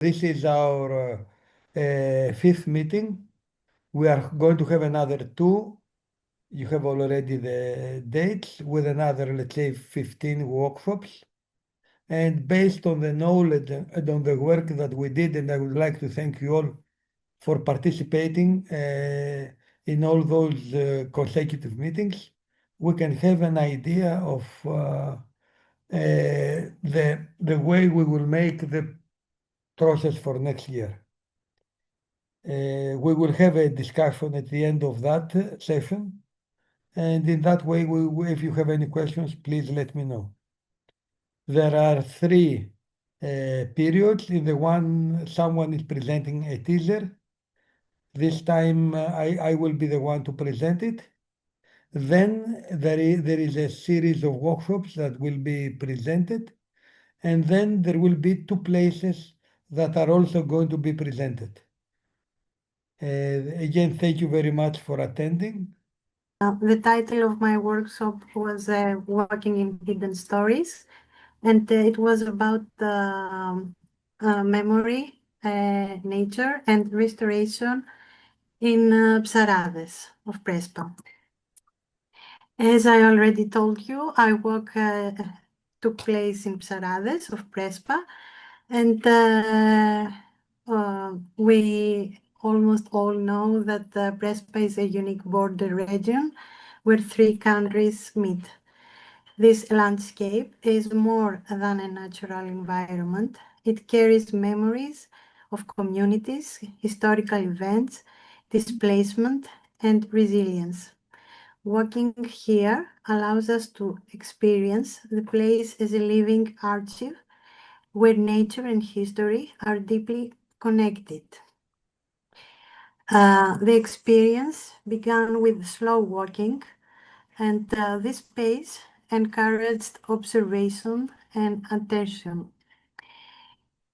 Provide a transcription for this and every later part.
This is our fifth meeting. We are going to have another two. You have already the dates with another, let's say, 15 workshops. And based on the knowledge and on the work that we did, and I would like to thank you all for participating in all those consecutive meetings, we can have an idea of the way we will make the process for next year. We will have a discussion at the end of that session, and in that way, if you have any questions, please let me know. There are three periods. In the one, someone is presenting a teaser. This time, I will be the one to present it. Then there is a series of workshops that will be presented, and then there will be two places that are also going to be presented. Again, thank you very much for attending. The title of my workshop was Working in Hidden Stories, and it was about memory, nature, and restoration in Psarades of Prespa. As I already told you, our work took place in Psarades of Prespa, and we almost all know that Prespa is a unique border region where three countries meet. This landscape is more than a natural environment. It carries memories of communities, historical events, displacement, and resilience. Walking here allows us to experience the place as a living archive where nature and history are deeply connected. The experience began with slow walking, and this pace encouraged observation and attention.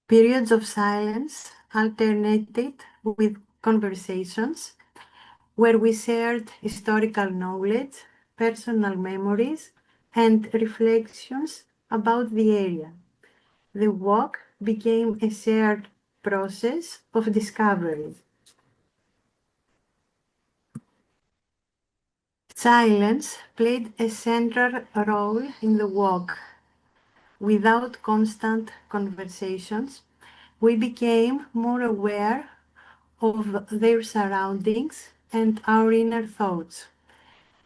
Periods of silence alternated with conversations where we shared historical knowledge, personal memories, and reflections about the area. The walk became a shared process of discovery. Silence played a central role in the walk. Without constant conversations, we became more aware of their surroundings and our inner thoughts.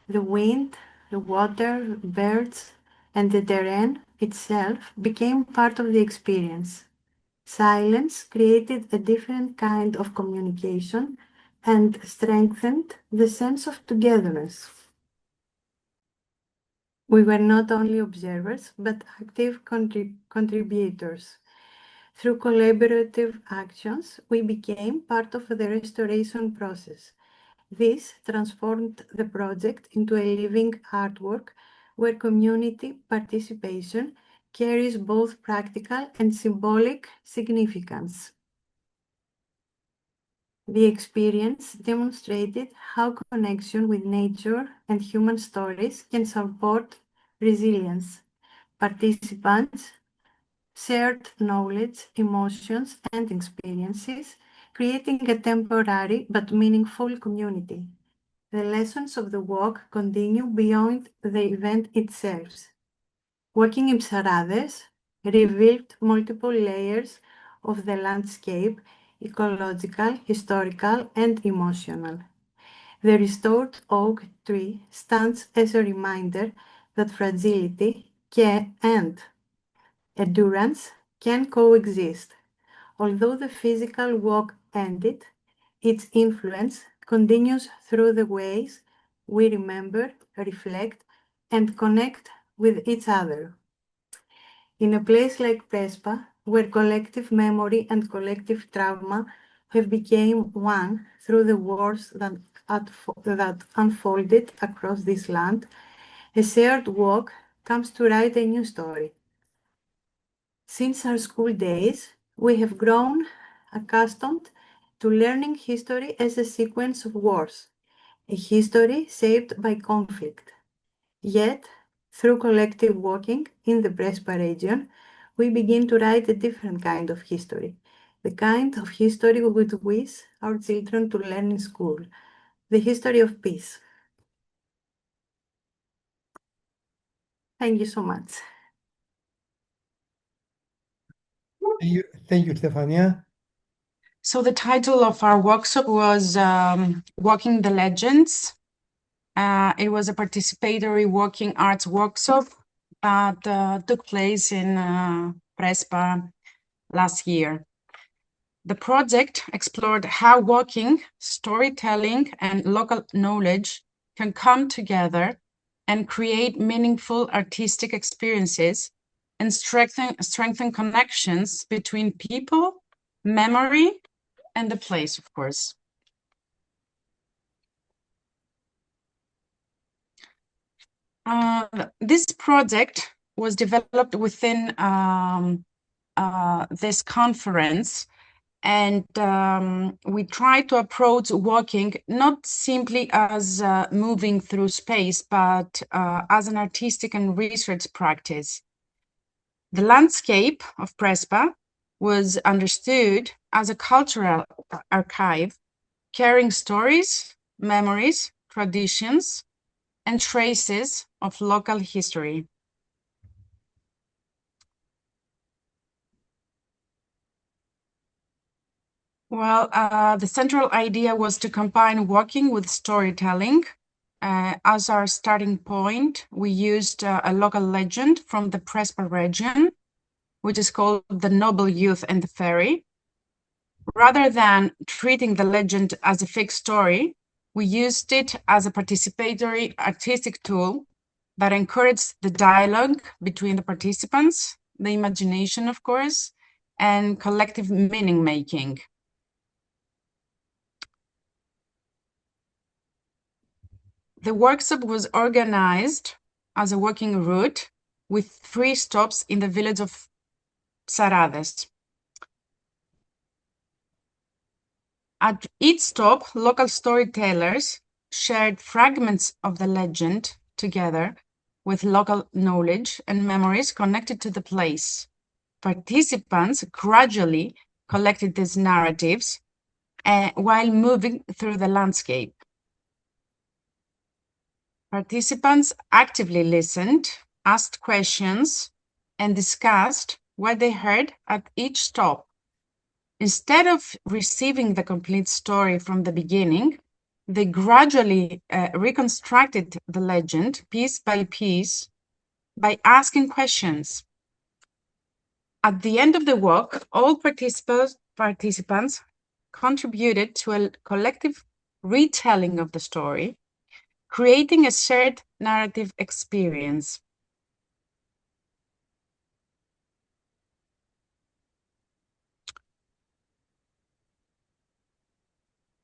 The wind, the water, birds, and the terrain itself became part of the experience. Silence created a different kind of communication and strengthened the sense of togetherness. We were not only observers, but active contributors. Through collaborative actions, we became part of the restoration process. This transformed the project into a living artwork where community participation carries both practical and symbolic significance. The experience demonstrated how connection with nature and human stories can support resilience. Participants shared knowledge, emotions, and experiences, creating a temporary but meaningful community. The lessons of the walk continue beyond the event itself. Walking in Psarades revealed multiple layers of the landscape: ecological, historical, and emotional. The restored oak tree stands as a reminder that fragility and endurance can coexist. Although the physical walk ended, its influence continues through the ways we remember, reflect, and connect with each other. In a place like Prespa, where collective memory and collective trauma have become one through the wars that unfolded across this land, a shared walk comes to write a new story. Since our school days, we have grown accustomed to learning history as a sequence of wars, a history shaped by conflict. Yet, through collective walking in the Prespa region, we begin to write a different kind of history, the kind of history we would wish our children to learn in school, the history of peace. Thank you so much. Thank you, Stefania. So the title of our workshop was Walking the Legends. It was a participatory walking arts workshop that took place in Prespa last year. The project explored how walking, storytelling, and local knowledge can come together and create meaningful artistic experiences and strengthen connections between people, memory, and the place, of course. This project was developed within this conference, and we try to approach walking not simply as moving through space, but as an artistic and research practice. The landscape of Prespa was understood as a cultural archive, carrying stories, memories, traditions, and traces of local history. Well, the central idea was to combine walking with storytelling. As our starting point, we used a local legend from the Prespa region, which is called The Noble Youth and the Fairy. Rather than treating the legend as a fixed story, we used it as a participatory artistic tool that encouraged the dialogue between the participants, the imagination, of course, and collective meaning making. The workshop was organized as a walking route with 3 stops in the village of Sarades. At each stop, local storytellers shared fragments of the legend together with local knowledge and memories connected to the place. Participants gradually collected these narratives while moving through the landscape. Participants actively listened, asked questions, and discussed what they heard at each stop. Instead of receiving the complete story from the beginning, they gradually reconstructed the legend piece by piece by asking questions. At the end of the walk, all participants contributed to a collective retelling of the story, creating a shared narrative experience.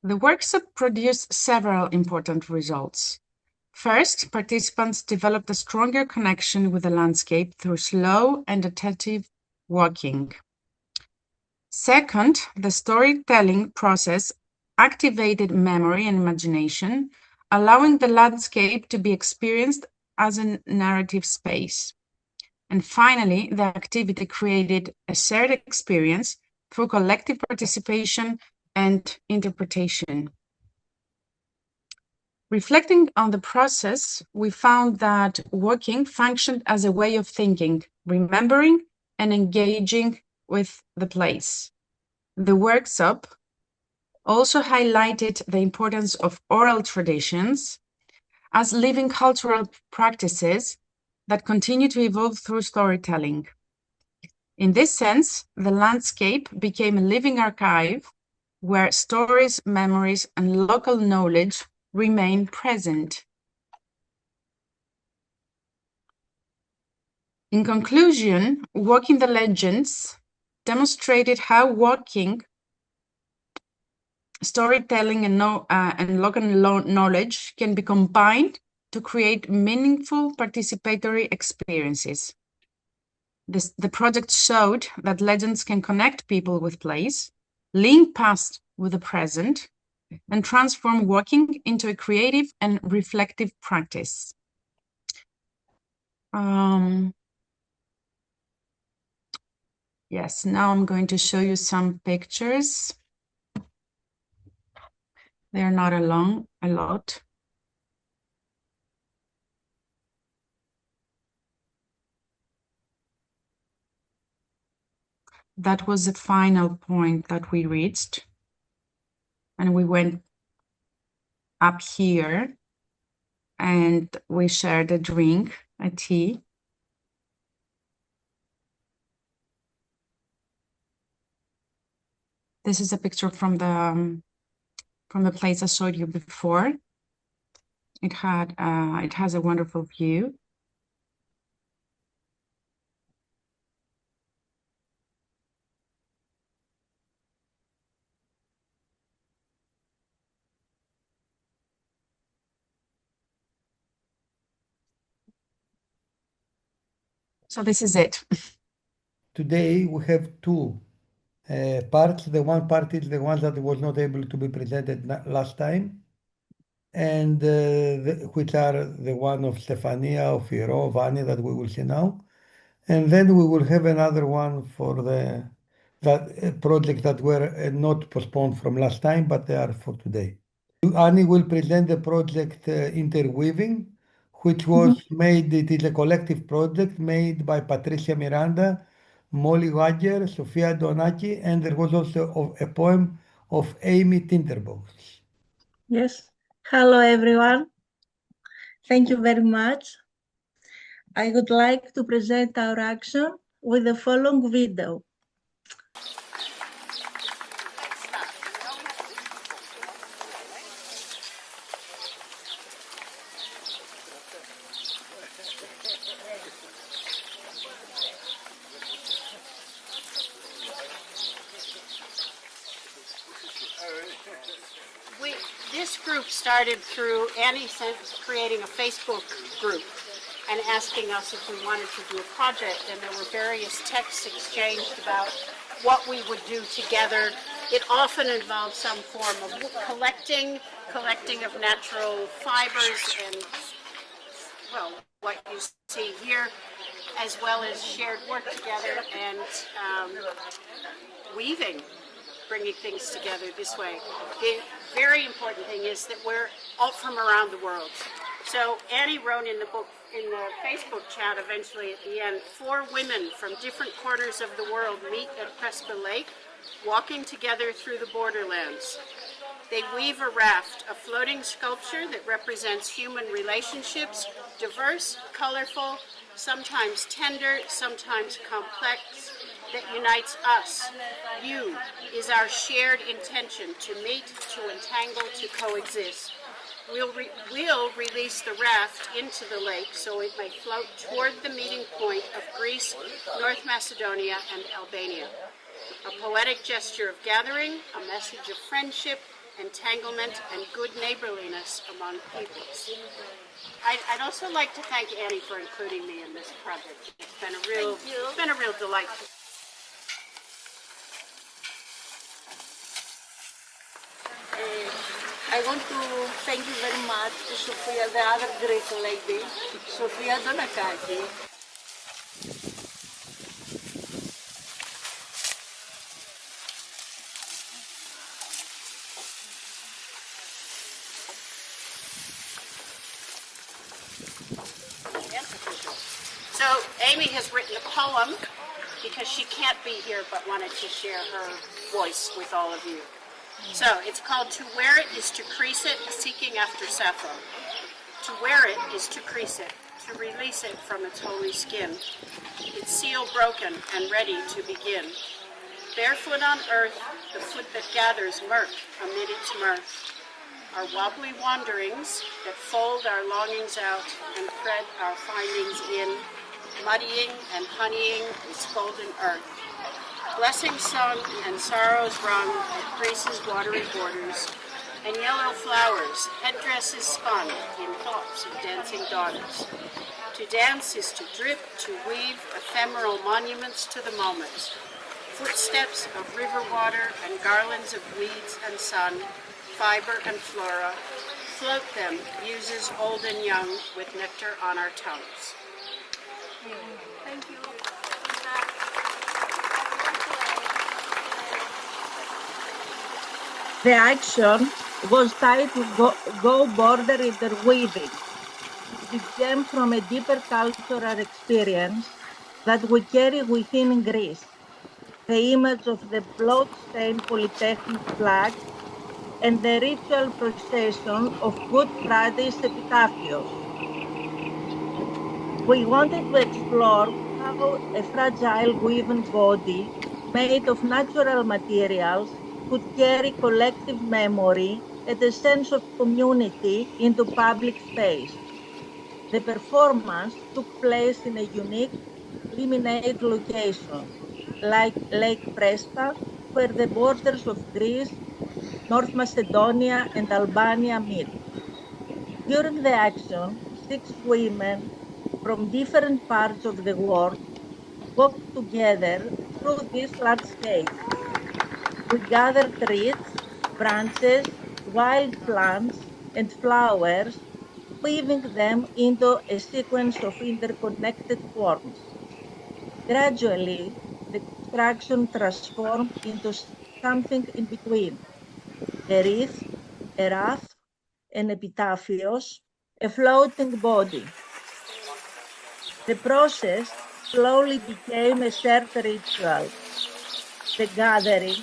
The workshop produced several important results. First, participants developed a stronger connection with the landscape through slow and attentive walking. Second, the storytelling process activated memory and imagination, allowing the landscape to be experienced as a narrative space. And finally, the activity created a shared experience through collective participation and interpretation. Reflecting on the process, we found that walking functioned as a way of thinking, remembering, and engaging with the place. The workshop also highlighted the importance of oral traditions as living cultural practices that continue to evolve through storytelling. In this sense, the landscape became a living archive where stories, memories, and local knowledge remain present. In conclusion, Walking the Legends demonstrated how walking, storytelling, and local knowledge can be combined to create meaningful participatory experiences. The project showed that legends can connect people with place, link past with the present, and transform walking into a creative and reflective practice. Yes, now I'm going to show you some pictures. They're not a lot. That was the final point that we reached. And we went up here and we shared a drink, a tea. This is a picture from the place I showed you before. It has a wonderful view. So this is it. Today we have two parts. The one part is the one that was not able to be presented last time, and which are the one of Stefania, of Iro, of Annie that we will see now. And then we will have another one for that project that were not postponed from last time, but they are for today. Annie will present the project Interweaving, which was made, it is a collective project made by Patricia Miranda, Molly Wagger, Sofia Donaki, and there was also a poem of Amy Tinterbox. Yes. Hello, everyone. Thank you very much. I would like to present our action with the following video. This group started through Annie creating a Facebook group and asking us if we wanted to do a project, and there were various texts exchanged about what we would do together. It often involved some form of collecting of natural fibers and, well, what you see here, as well as shared work together and weaving, bringing things together this way. The very important thing is that we're all from around the world. So Annie wrote in the book, in the Facebook chat eventually at the end, 4 women from different corners of the world meet at Prespa Lake, walking together through the borderlands. They weave a raft, a floating sculpture that represents human relationships, diverse, colorful, sometimes tender, sometimes complex, that unites us. You is our shared intention to meet, to entangle, to coexist. We'll release the raft into the lake so it may float toward the meeting point of Greece, North Macedonia, and Albania. A poetic gesture of gathering, a message of friendship, entanglement, and good neighborliness among peoples. I'd also like to thank Annie for including me in this project. It's been a real delight. I want to thank you very much to Sofia, the other great lady, Sofia Donakaki. So Amy has written a poem because she can't be here but wanted to share her voice with all of you. So it's called To Wear It is to Crease It, Seeking After Sappho. To wear it is to crease it, to release it from its holy skin. Its seal broken and ready to begin. Barefoot on earth, the foot that gathers murk amid its mirth. Our wobbly wanderings that fold our longings out and thread our findings in, muddying and honeying this golden earth. Blessings sung and sorrows rung at Greece's watery borders, and yellow flowers, headdresses spun in thoughts of dancing daughters. To dance is to drip, to weave ephemeral monuments to the moment. Footsteps of river water and garlands of weeds and sun, fiber and flora, float them, muses old and young, with nectar on our tongues. Thank you. The action was titled Go Border Interweaving. It began from a deeper cultural experience that we carry within Greece. The image of the blood-stained Polytechnic flag and the ritual procession of Good Friday's epitafios. We wanted to explore how a fragile woven body made of natural materials could carry collective memory and a sense of community into public space. The performance took place in a unique ruminate location, like Lake Prespa, where the borders of Greece, North Macedonia, and Albania meet. During the action, 6 women from different parts of the world walked together through this landscape. We gathered reeds, branches, wild plants, and flowers, weaving them into a sequence of interconnected forms. Gradually, the construction transformed into something in between: a wreath, a raft, an epitafios, a floating body. The process slowly became a shared ritual. The gathering,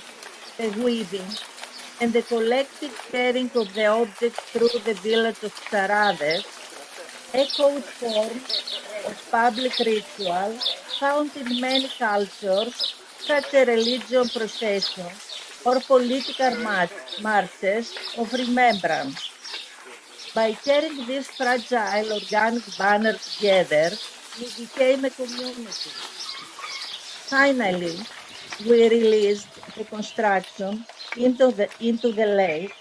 the weaving, and the collective carrying of the object through the village of Sarades echoed forms of public ritual found in many cultures, such as religion processions or political marches of remembrance. By carrying this fragile organic banner together, we became a community. Finally, we released the construction into the lake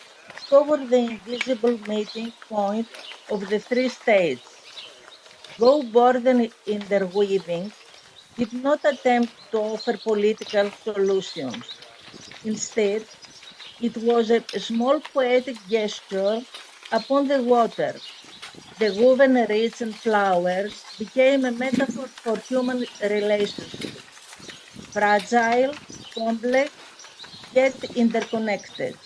toward the invisible meeting point of the 3 states. Go Border Interweaving did not attempt to offer political solutions. Instead, it was a small poetic gesture upon the water. The woven reeds and flowers became a metaphor for human relationships, fragile, complex, yet interconnected.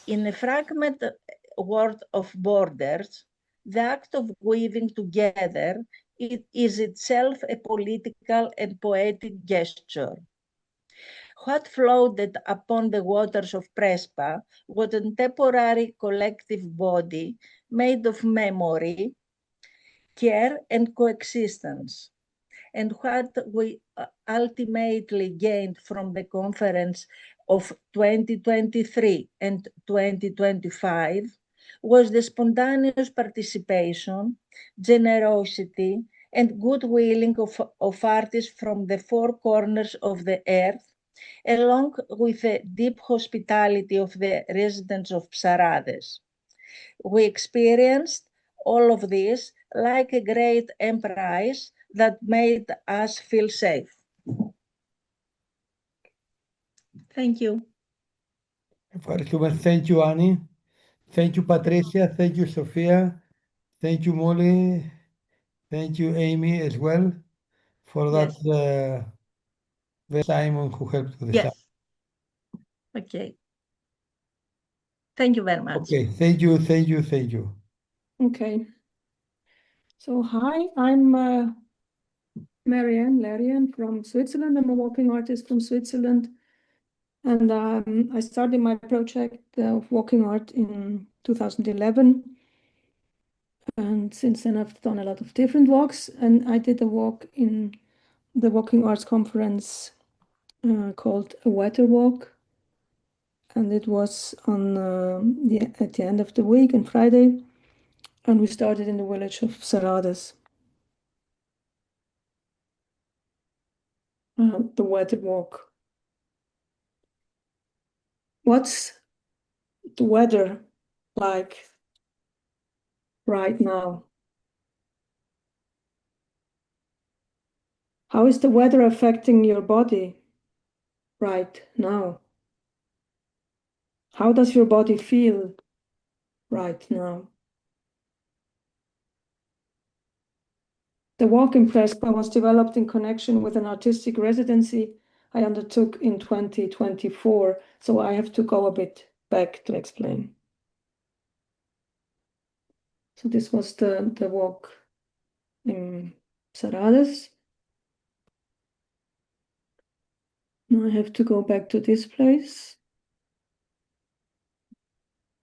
In a fragmented world of borders, the act of weaving together is itself a political and poetic gesture. What floated upon the waters of Prespa was a temporary collective body made of memory, care, and coexistence. And what we ultimately gained from the conference of 2023 and 2025 was the spontaneous participation, generosity, and goodwilling of artists from the 4 corners of the earth, along with the deep hospitality of the residents of Psarades. We experienced all of this like a great emprise that made us feel safe. Thank you. Thank you, Annie. Thank you, Patricia. Thank you, Sophia. Thank you, Molly. Thank you, Amy, as well, for that. Simon, who helped with the Yes. Okay. Thank you very much. Okay, thank you, thank you, thank you. Okay. So hi, I'm Marianne Larian from Switzerland. I'm a walking artist from Switzerland. And I started my project of walking art in 2011. And since then I've done a lot of different walks. And I did a walk in the Walking Arts Conference called a Weather Walk. And it was on at the end of the week on Friday. And we started in the village of Sarades. The Weather Walk. What's the weather like right now? How is the weather affecting your body right now? How does your body feel right now? The walk in Prespa was developed in connection with an artistic residency I undertook in 2024, so I have to go a bit back to explain. So this was the walk in Sarades. Now I have to go back to this place.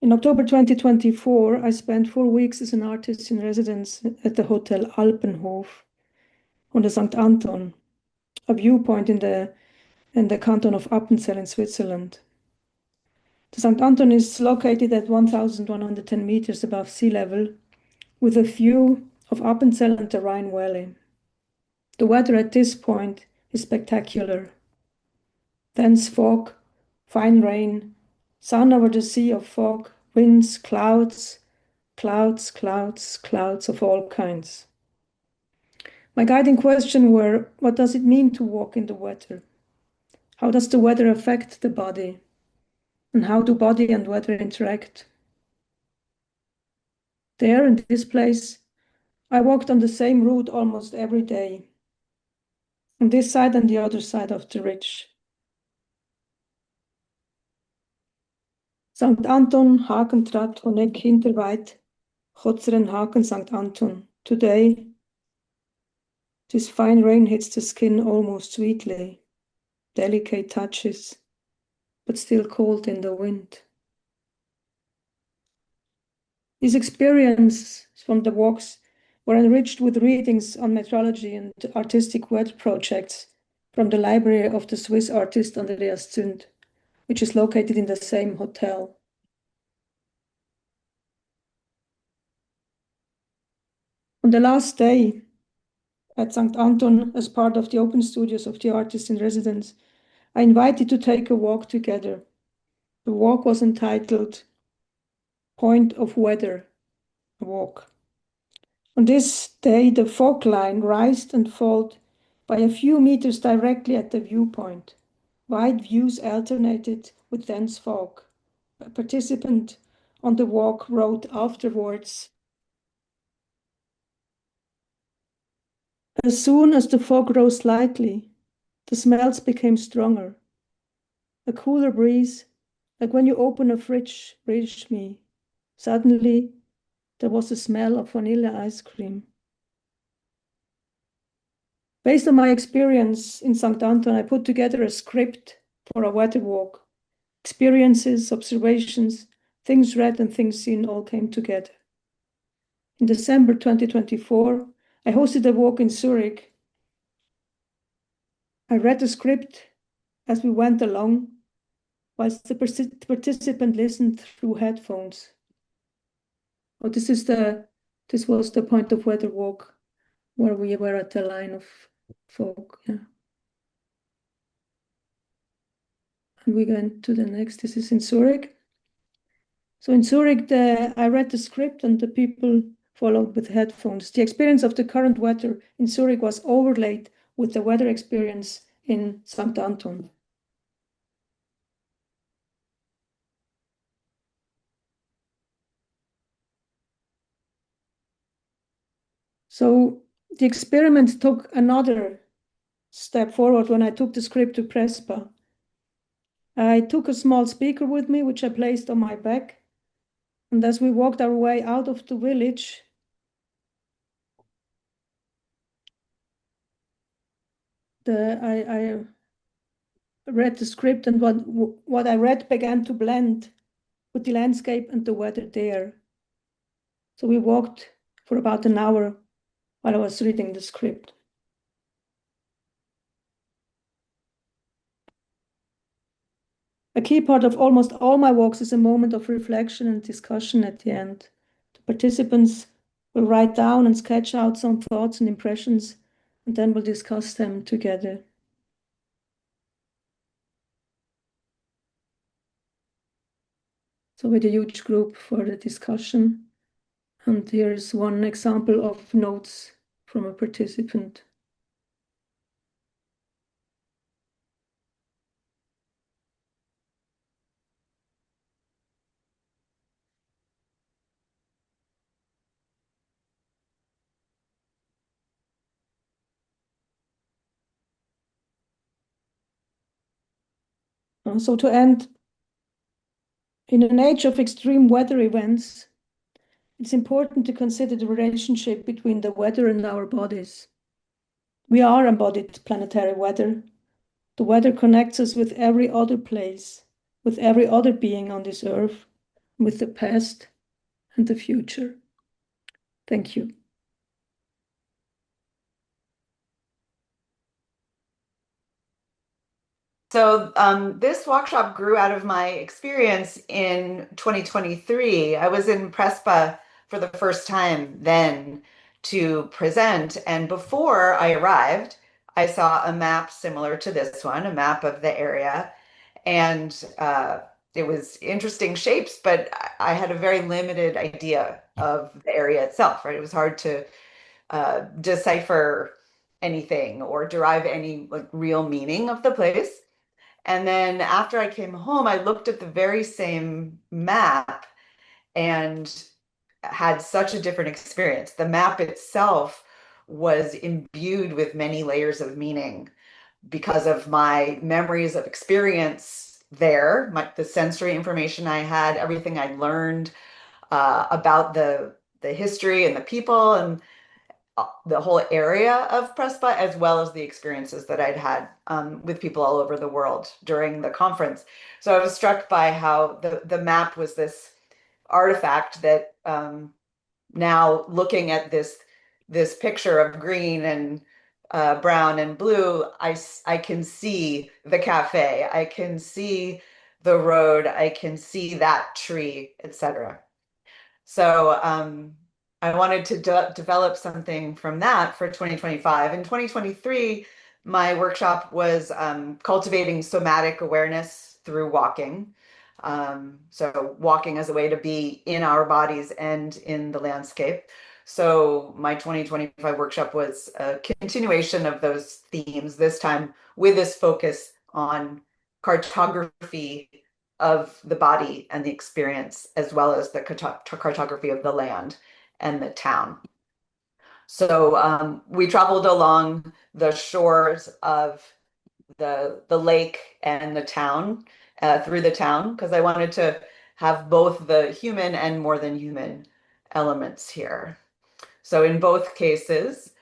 In October 2024, I spent 4 weeks as an artist in residence at the Hotel Alpenhof on the St. Anton, a viewpoint in the canton of Appenzell in Switzerland. The St. Anton is located at 1,110 meters above sea level, with a view of Appenzell and the Rhine Valley. The weather at this point is spectacular. Dense fog, fine rain, sun over the sea of fog, winds, clouds, clouds, clouds, clouds of all kinds. My guiding question were, what does it mean to walk in the weather? How does the weather affect the body? And how do body and weather interact? There, in this place, I walked on the same route almost every day, on this side and the other side of the ridge. St. Anton, Hakentrat, Honeck, Hinterweit, Chotzeren, Haken, St. Anton. Today, this fine rain hits the skin almost sweetly, delicate touches, but still cold in the wind. These experiences from the walks were enriched with readings on meteorology and artistic weather projects from the library of the Swiss artist Andreas Zünd, which is located in the same hotel. On the last day at St. Anton, as part of the open studios of the artist in residence, I invited to take a walk together. The walk was entitled Point of Weather, a walk. On this day, the fog line rised and fell by a few meters directly at the viewpoint. Wide views alternated with dense fog. A participant on the walk wrote afterwards, "As soon as the fog rose slightly, the smells became stronger. A cooler breeze, like when you open a fridge, reached me. Suddenly, there was a smell of vanilla ice cream." Based on my experience in St. Anton, I put together a script for a weather walk. Experiences, observations, things read and things seen all came together. In December 2024, I hosted a walk in Zurich. I read the script as we went along, whilst the participant listened through headphones. Oh, this was the point of weather walk where we were at the line of fog. Yeah. And we go to the next. This is in Zurich. So in Zurich, I read the script and the people followed with headphones. The experience of the current weather in Zurich was overlaid with the weather experience in St. Anton. So the experiment took another step forward when I took the script to Prespa. I took a small speaker with me, which I placed on my back. And as we walked our way out of the village, I read the script, and what I read began to blend with the landscape and the weather there. So we walked for about an hour while I was reading the script. A key part of almost all my walks is a moment of reflection and discussion at the end. The participants will write down and sketch out some thoughts and impressions, and then we'll discuss them together. So with a huge group for the discussion. And here is one example of notes from a participant. So to end, In an age of extreme weather events, it's important to consider the relationship between the weather and our bodies. We are embodied planetary weather. The weather connects us with every other place, with every other being on this earth, with the past and the future. Thank you. So this workshop grew out of my experience in 2023. I was in Prespa for the first time then to present. And before I arrived, I saw a map similar to this one, a map of the area. And it was interesting shapes, but I had a very limited idea of the area itself, right? It was hard to decipher anything or derive any like real meaning of the place. And then after I came home, I looked at the very same map and had such a different experience. The map itself was imbued with many layers of meaning because of my memories of experience there, the sensory information I had, everything I learned about the history and the people and the whole area of Prespa, as well as the experiences that I'd had with people all over the world during the conference. So I was struck by how the map was this artifact that now looking at this picture of green and brown and blue, I can see the cafe, I can see the road, I can see that tree, etc. So I wanted to develop something from that for 2025. In 2023, my workshop was cultivating somatic awareness through walking. So walking as a way to be in our bodies and in the landscape. So my 2025 workshop was a continuation of those themes, this time with this focus on cartography of the body and the experience, as well as the cartography of the land and the town. So we traveled along the shores of the lake and the town, through the town, because I wanted to have both the human and more than human elements here. So in both cases,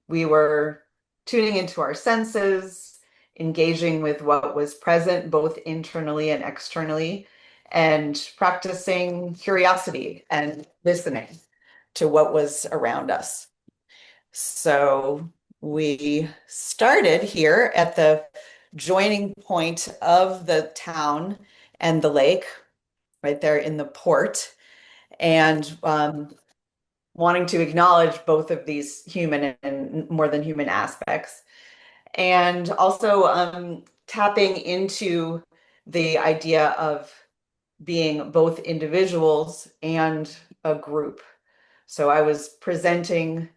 we were tuning into our senses, engaging with what was present both internally and externally, and practicing curiosity and listening to what was around us. So we started here at the joining point of the town and the lake, right there in the port, and wanting to acknowledge both of these human and more than human aspects. And also tapping into the idea of being both individuals and a group. So I was presenting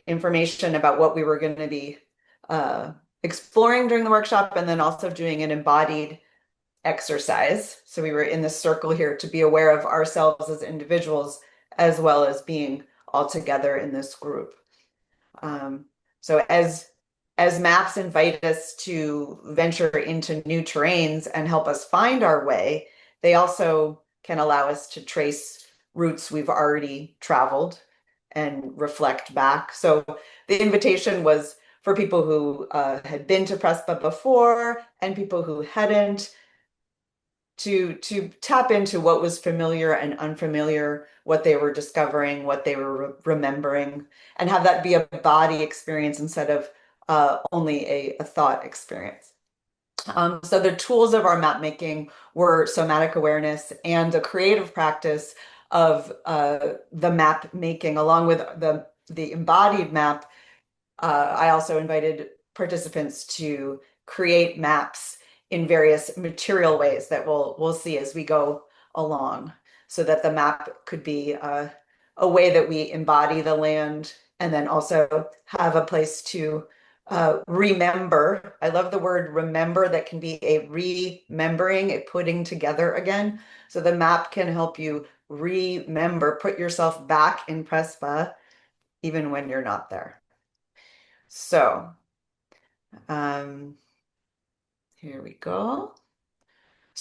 information about what we were going to be exploring during the workshop, and then also doing an embodied exercise. So we were in this circle here to be aware of ourselves as individuals, as well as being all together in this group. So as maps invite us to venture into new terrains and help us find our way, they also can allow us to trace routes we've already traveled and reflect back. So the invitation was for people who had been to Prespa before and people who hadn't, to tap into what was familiar and unfamiliar, what they were discovering, what they were remembering, and have that be a body experience instead of only a thought experience. So the tools of our map making were somatic awareness and a creative practice of the map making, along with the embodied map. I also invited participants to create maps in various material ways that we'll see as we go along, so that the map could be a way that we embody the land, and then also have a place to remember. I love the word remember. That can be a remembering, a putting together again. So the map can help you remember, put yourself back in Prespa, even when you're not there. So here we go.